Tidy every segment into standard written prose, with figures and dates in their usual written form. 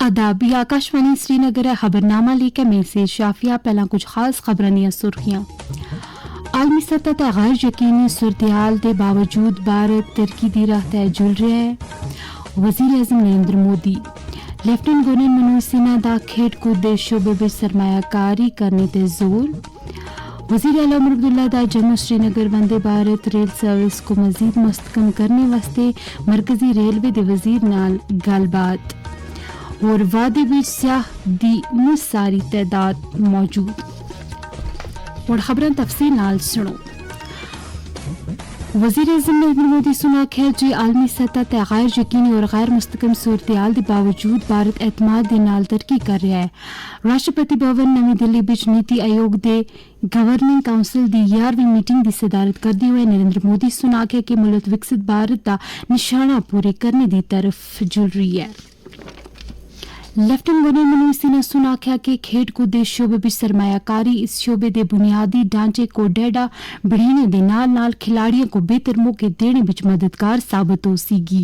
आदाब ये आकाशवाणी श्रीनगर है खबरनामा लेकर मैं से शाफिया पहला कुछ खास खबरां दियां सुर्खियां। आलमी सतह ते गैर यकीनी सूरत-ए-हाल के बावजूद भारत तरक्की दी राह ते जुल रहा है। वज़ीर आज़म नरेंद्र मोदी लेफ्टिनेंट गवर्नर मनोज सिन्हा दा खेड कूद दे शोबे विच सरमायाकारी करने ते जोर। वज़ीर आला उमर अब्दुल्ला दा जम्मू श्रीनगर वंदे भारत रेल सर्विस को मजीद मुस्तकम करने वास्ते मरकजी रेलवे दे वज़ीर नाल गलबात और वादे विच स्याह दी मुसारी तादाद मौजूद। और खबरां तफसील नाल सुनो। वज़ीर आज़म नरेंद्र मोदी सुना आख्या जी आलमी सतह ते गैर यकीनी और गैर मुस्तकम सूरत-ए-हाल के बावजूद भारत एतमाद दे नाल तरक्की कर रहा है। राष्ट्रपति भवन नवी दिल्ली विच नीति आयोग दे गवर्निंग काउंसिल दी 11वीं मीटिंग की सदारत करते हुए नरेंद्र मोदी सुना आख्या कि मुल्क विकसित भारत का निशाना पूरे करने की तरफ जुल रही है। लेफ्टिनेंट गवर्नर मनोज सिन्हा सुना आख्या कि खेड कूद दे शोबे विच सरमायाकारी इस शोबे दे बुनियादी ढांचे को डेढ़ा बढ़ाने दे नाल खिलाड़ियों को बेहतर मौके देने विच मददगार साबित हो सीगी।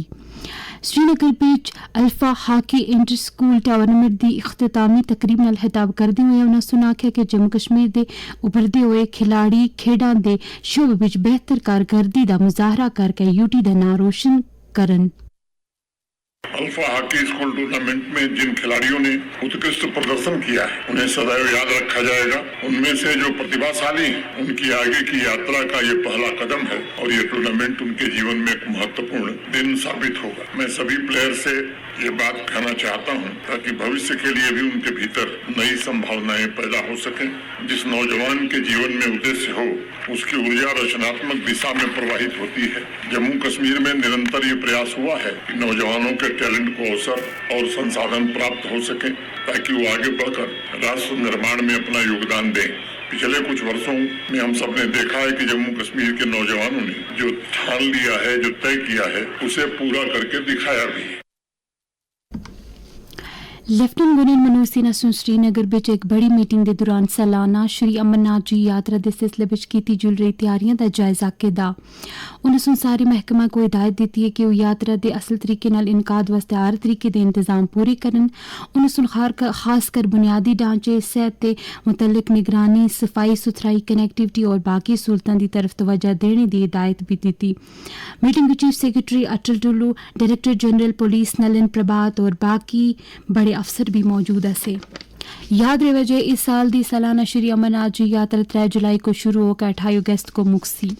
श्रीनगर बीच alpha hockey inter school tournament की इख्तितामी तकरीब नाल खिताब करते हुए उन्होंने सुना आख्या कि जम्मू कश्मीर के उभरते हुए खिलाड़ी खेडां दे शोबे विच बेहतर कारकर्दगी का मुजाहरा करके यूटी का नाम रोशन करन। अल्फा हॉकी स्कूल टूर्नामेंट में जिन खिलाड़ियों ने उत्कृष्ट प्रदर्शन किया है उन्हें सदैव याद रखा जाएगा। उनमें से जो प्रतिभाशाली हैं उनकी आगे की यात्रा का ये पहला कदम है और ये टूर्नामेंट उनके जीवन में एक महत्वपूर्ण दिन साबित होगा। मैं सभी प्लेयर से ये बात कहना चाहता हूँ ताकि भविष्य के लिए भी उनके भीतर नई संभावनाएं पैदा हो सके। जिस नौजवान के जीवन में उद्देश्य हो उसकी ऊर्जा रचनात्मक दिशा में प्रवाहित होती है। जम्मू कश्मीर में निरंतर ये प्रयास हुआ है कि नौजवानों के टैलेंट को अवसर और संसाधन प्राप्त हो सके ताकि वो आगे बढ़कर राष्ट्र निर्माण में अपना योगदान दें। पिछले कुछ वर्षों में हम सब ने देखा है कि जम्मू कश्मीर के नौजवानों ने जो ठान लिया है, जो तय किया है, उसे पूरा करके दिखाया भी है। लेफ्टिनेंट गवर्नर मनोज सिन्हा सुन श्रीनगर विच एक बड़ी मीटिंग के दौरान सालाना श्री अमरनाथ जी यात्रा के सिलसिले विच कीती जुल रही तैयारियां का जायजा कीता। उन्हें सुन सारे महकमा को हिदायत दी है कि वो यात्रा के असल तरीके नाल इनकाद वास्ते हर तरीके के इंतजाम पूरे करन। उन्हें सुन खासकर बुनियादी ढांचे सेहत के मुतल्लिक निगरानी सफाई सुथराई कनेक्टिविटी और बाकी सहूलतों की तरफ तवज्जो देने की हिदायत भी दी। मीटिंग में chief secretary Atal Dulloo director general police Nalin Prabhat और बाकी बड़े अफसर भी मौजूद से। याद रहे जे इस साल की सालाना श्री अमरनाथ जी यात्रा 3 जुलाई को शुरू होकर 28 अगस्त को मुकसी।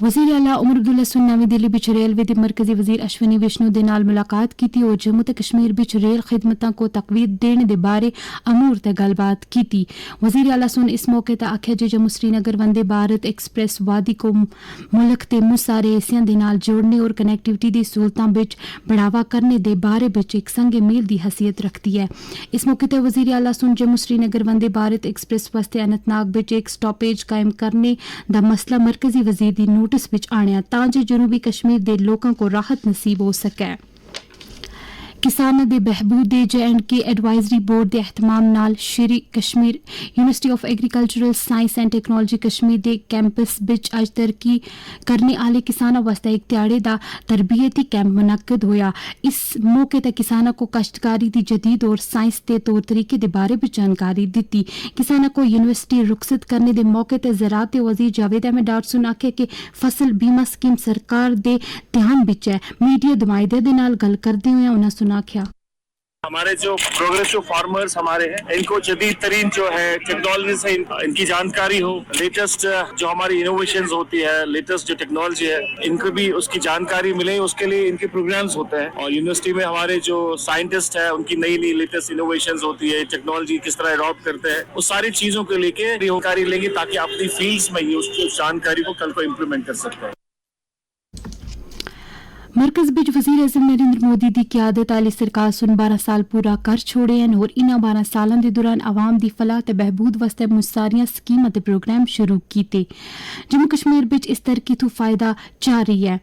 वज़ीर आला उमर अब्दुल्ला सुन नवी दिल्ली विच रेलवे के मरकजी वज़ीर अश्विनी वैष्णो दे नाल मुलाकात की और जम्मू ते कश्मीर विच रेल खिदमतां को तकवीत देने दे बारे अमूर ते गलबात की। वज़ीर आला सुन इस मौके ते आख्या जे जम्मू श्रीनगर वंदे भारत एक्सप्रेस वादी को मुल्क के मुसारे हिस्सियां दे नाल जोड़ने और कनेक्टिविटी दी सहूलतां विच बढ़ावा करने दे बारे विच एक संगे मील दी हैसियत रखती है। इस मौके ते वज़ीर आला सुन जम्मू श्रीनगर वंदे भारत एक्सप्रेस वास्ते अनंतनाग विच एक स्टॉपेज कायम करने दा मसला मरकजी वज़ीर दी नोटिस विच आने तां जे जनूबी कश्मीर के लोगों को राहत नसीब हो सके। किसानों के बहबूद दे J&K एडवाइजरी बोर्ड के एहतमाम नाल Shri Kashmir university of agricultural science and technology Kashmir के कैंपस विच अज तरक्की करने वाले किसानों वास्ते एक त्याड़े का तरबियती कैंप मुनक्कद होया। इस मौके पर किसानों को काश्तकारी की जदीद और साइंस के तौर तरीके के बारे में जानकारी दी। किसानों को यूनिवर्सिटी रुखसत करने के मौके पर ज़राअत वज़ीर जावेद अहमद डार सुन आखे कि फसल बीमा स्कीम सरकार के ध्यान विच है। मीडिया नुमाइंदे दे नाल गल करते हुए उन्होंने सुना हमारे जो प्रोग्रेसिव फार्मर्स हमारे हैं इनको जदीद तरीन जो है टेक्नोलॉजी से इनकी जानकारी हो, लेटेस्ट जो हमारी इनोवेशंस होती है, लेटेस्ट जो टेक्नोलॉजी है इनको भी उसकी जानकारी मिले, उसके लिए इनके प्रोग्राम्स होते हैं। और यूनिवर्सिटी में हमारे जो साइंटिस्ट है उनकी नई नई लेटेस्ट इनोवेशंस होती है, टेक्नोलॉजी किस तरह अडॉप्ट करते हैं, उस सारी चीजों को लेके जानकारी लेंगे ताकि अपनी फील्ड्स में ही उसकी जानकारी को कल को इम्प्लीमेंट कर सकते हैं। मरकज विच वज़ीर आज़म नरेंद्र मोदी की क़यादत आली सरकार सुन 12 साल पूरा कर छोड़े हैं और इन 12 सालों के दौरान आवाम की फलाह ते बहबूद वास्ते मुसारियां स्कीमां ते प्रोग्राम शुरू किए। जम्मू कश्मीर विच इस तरक्की तो फायदा जा रही है।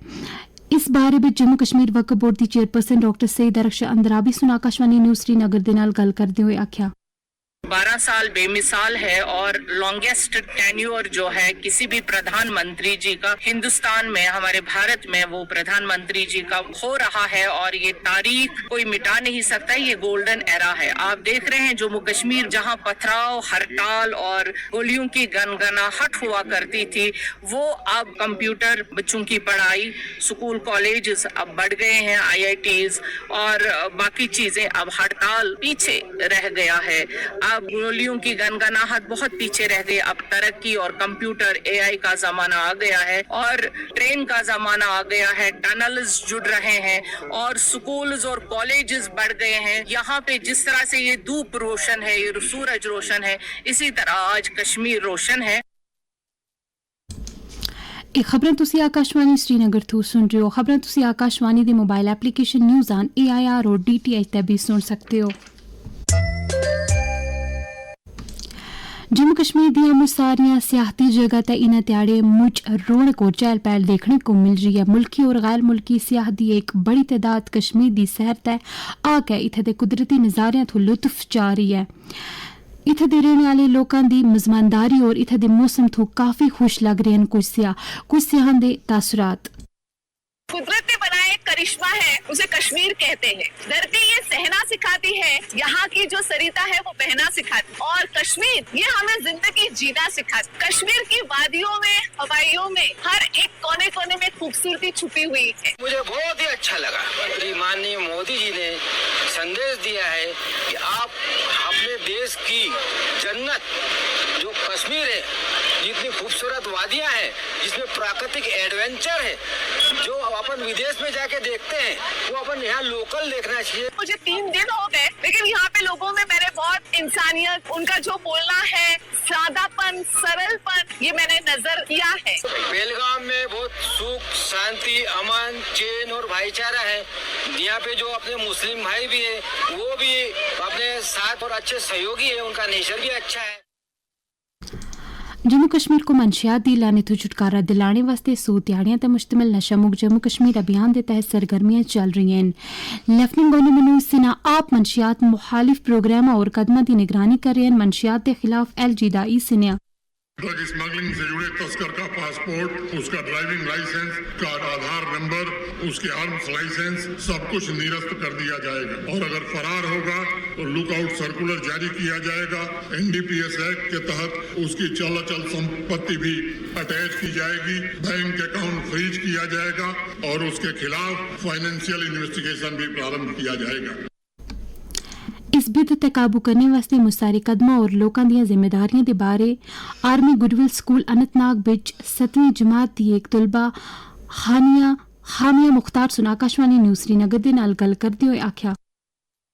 इस बारे में जम्मू कश्मीर वक्फ बोर्ड की चेयरपर्सन डॉक्टर सईद अरश अंदराबी सुन आकाशवाणी न्यूज़ श्रीनगर दे नाल गल करदे होए आख्या 12 साल बेमिसाल है और लॉन्गेस्ट टेन्योर जो है किसी भी प्रधानमंत्री जी का हिंदुस्तान में, हमारे भारत में वो प्रधानमंत्री जी का हो रहा है और ये तारीख कोई मिटा नहीं सकता। ये गोल्डन एरा है। आप देख रहे हैं जम्मू कश्मीर जहां पथराव, हड़ताल और गोलियों की गनगनाहट हुआ करती थी, वो अब कंप्यूटर, बच्चों की पढ़ाई, स्कूल कॉलेज अब बढ़ गए हैं, IITs और बाकी चीजें, अब हड़ताल पीछे रह गया है। अब गोलियों की गनगनाहट बहुत पीछे रह गई। अब तरक्की और कंप्यूटर, AI का जमाना आ गया है और ट्रेन का जमाना आ गया है। टनल्स जुड़ रहे हैं और स्कूल्स और कॉलेजेस बढ़ गए हैं। यहाँ पे जिस तरह से ये धूप रोशन है, ये सूरज रोशन है, इसी तरह आज कश्मीर रोशन है। ਇਹ ਖਬਰਾਂ ਤੁਸੀਂ ਆਕਾਸ਼ਵਾਣੀ श्रीनगर ਤੋਂ ਸੁਣ ਰਹੇ ਹੋ। ਖਬਰਾਂ ਤੁਸੀਂ ਆਕਾਸ਼ਵਾਣੀ ਦੇ ਮੋਬਾਈਲ ਐਪਲੀਕੇਸ਼ਨ ਨਿਊਜ਼ ਆਨ AIR और DTH ਤੇ ਵੀ ਸੁਣ ਸਕਦੇ ਹੋ। जम्मू कश्मीर दी अमृत सारियां सियाहती जगह ते इन्हें त्याड़े मुझ रौनक और चहल पहल देखने को मिल रही है। मुल्की और गैर मुल्की सियाह दी एक बड़ी तादाद कश्मीर दी सैर तय आके इत्थे दे कुदरती नज़ारियां तो लुत्फ जा रही है। इत्थे दे रहने वाले लोगों की मजमानदारी और इत्थे दे मौसम तो काफ़ी खुश लग रहे हैं कुछ सियाहां दे तासुरात। कुदरत ने बनाया एक करिश्मा है, उसे कश्मीर कहते हैं। धरती ये सहना सिखाती है, यहाँ की जो सरिता है वो बहना सिखाती है और कश्मीर ये हमें जिंदगी जीना सिखाती। कश्मीर की वादियों में, हवाइयों में हर एक कोने कोने में खूबसूरती छुपी हुई है। मुझे बहुत ही अच्छा लगा। श्री माननीय मोदी जी ने संदेश दिया है कि आप अपने देश की जन्नत जो कश्मीर है, जितनी खूबसूरत वादियां हैं, जिसमें प्राकृतिक एडवेंचर है, जो अपन विदेश में जाके देखते हैं वो अपन यहाँ लोकल देखना चाहिए। मुझे 3 दिन हो गए, लेकिन यहाँ पे लोगों में मैंने बहुत इंसानियत, उनका जो बोलना है, सादापन, सरलपन, ये मैंने नजर किया है। बेलगाम में बहुत सुख, शांति, अमन, चैन और भाईचारा है। यहाँ पे जो अपने मुस्लिम भाई भी है वो भी अपने साथ और अच्छे सहयोगी है, उनका नेचर भी अच्छा है। जम्मू कश्मीर को मनशियात दी लाने तो छुटकारा दिलाने वास्ते 100 ध्याड़ियां ते मुश्तमिल नशा मुक्त जम्मू कश्मीर अभियान के तहत सरगर्मियां चल रही हैं। लेफ्टिनेंट गवर्नर मनोज सिन्हा आप मनशियात मुखालिफ प्रोग्राम और कदमां की निगरानी कर रहे हैं। मनशियात के खिलाफ LG दा सिन्हा ड्रग स्मगलिंग से जुड़े तस्कर का पासपोर्ट, उसका ड्राइविंग लाइसेंस का आधार नंबर, उसके आर्म्स लाइसेंस सब कुछ निरस्त कर दिया जाएगा और अगर फरार होगा तो लुकआउट सर्कुलर जारी किया जाएगा। NDPS एक्ट के तहत उसकी चल संपत्ति भी अटैच की जाएगी, बैंक अकाउंट फ्रीज किया जाएगा और उसके खिलाफ फाइनेंशियल इन्वेस्टिगेशन भी प्रारंभ किया जाएगा। इस बिद ते काबू करने वास्ते मुसारे कदमां और लोकां दियां जिम्मेदारियां दे बारे आर्मी गुडविल स्कूल अनंतनाग बिच 7वीं जमात दी एक तलबा हामिया मुख्तार सुन आकाशवाणी न्यूज़ श्रीनगर दे नाल गल करदे होए आख्या,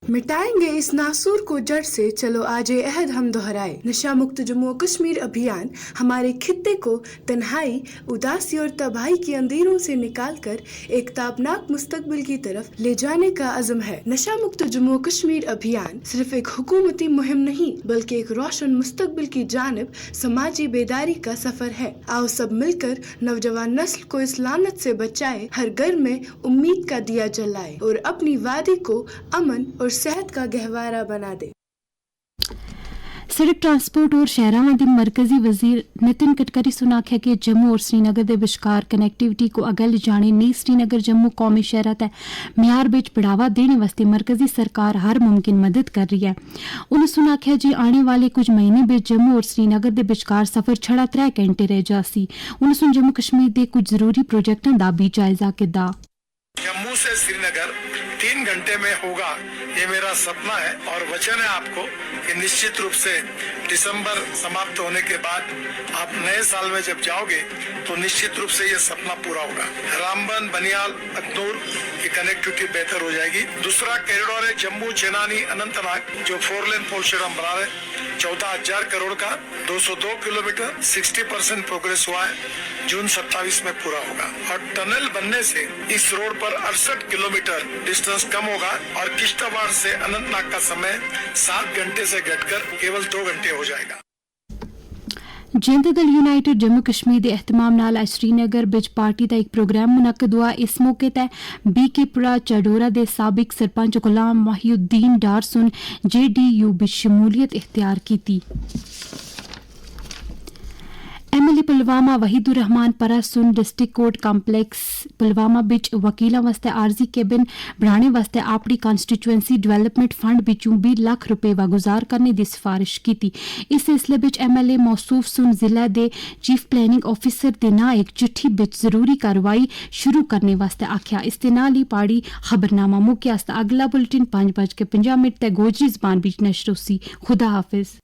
मिटाएंगे इस नासूर को जड़ से, चलो आज ये अहद हम दोहराए। नशा मुक्त जम्मू कश्मीर अभियान हमारे खित्ते को तन्हाई, उदासी और तबाही के अंधेरों से निकालकर एक ताबनाक मुस्तकबिल की तरफ ले जाने का अज़म है। नशा मुक्त जम्मू कश्मीर अभियान सिर्फ एक हुकूमती मुहिम नहीं बल्कि एक रोशन मुस्तकबिल की जानिब समाजी बेदारी का सफर है। आओ सब मिलकर नौजवान नस्ल को इस लानत से बचाए, हर घर में उम्मीद का दिया जलाए और अपनी वादी को अमन और सेहत का गहवारा बना दे। सड़क ट्रांसपोर्ट और शहरां दे मरकजी वजीर नितिन गडकरी सुन आख्या कि जम्मू और श्रीनगर दे विचकार कनैक्टिविटी को अगल जाने नई श्रीनगर जम्मू कौमी शहरा ते म्यार बिच बढ़ावा देने वास्ते मरकजी सरकार हर मुमकिन मदद कर रही है। उन्हें सुन आख्या जी आने वाले कुछ महीने बिच जम्मू और श्रीनगर दे विचकार सफर छड़ा 3 घंटे रह जासी। उन्हें सुन जम्मू कश्मीर दे कुछ जरूरी प्रोजेक्टां दा भी जायजा किया। जम्मू से श्रीनगर 3 घंटे में होगा, ये मेरा सपना है और वचन है आपको कि निश्चित रूप से दिसंबर समाप्त होने के बाद आप नए साल में जब जाओगे तो निश्चित रूप से ये सपना पूरा होगा। रामबन, बनियाल, अखनूर की कनेक्टिविटी बेहतर हो जाएगी। दूसरा कॉरिडोर है जम्मू, चेनानी, अनंतनाग, जो 4 लेन पोर्शन हम बना रहे, 14,000 करोड़ का, 202 किलोमीटर, 60% प्रोग्रेस हुआ है, जून 27 में पूरा होगा। और टनल बनने से इस रोड पर 68 किलोमीटर डिस्टेंस कम होगा और किश्तवाड़ से अनंतनाग का समय 7 घंटे से घटकर केवल 2 घंटे हो जाएगा। जनता दल यूनाइटेड जम्मू कश्मीर के एहतमाम नाल अज श्रीनगर बिच पार्टी का एक प्रोग्राम मुनक्कद हुआ। इस मौके ते बीकेपुरा चाडोरा के साबिक सरपंच गुलाम माहिउद्दीन डार सुन JDU बिच शमूलियत इख्तियार की। MLA पुलवामा वहीदुर रहमान परा सुन डिस्ट्रिक्ट कोर्ट कॉम्प्लेक्स पुलवामा बिच वकीलों वास्ते आर्जी केबिन बनाने वास्ते अपनी कॉन्स्टिट्यूएंसी डेवलपमेंट फंड बिचों 20 लाख रुपए वागुजार करने की सिफारिश की। इस सिलसिले बिच MLA मौसूफ सुन जिला दे चीफ प्लानिंग ऑफिसर के ना एक चिट्ठी बिच जरूरी कार्रवाई शुरू करने वास्ते आख्या। इस दे नाल ही पाड़ी खबरनामा मुक्या। अगला बुलेटिन 5:50 ते गोजरी जबान बिच नशर होसी। खुदा हाफिज।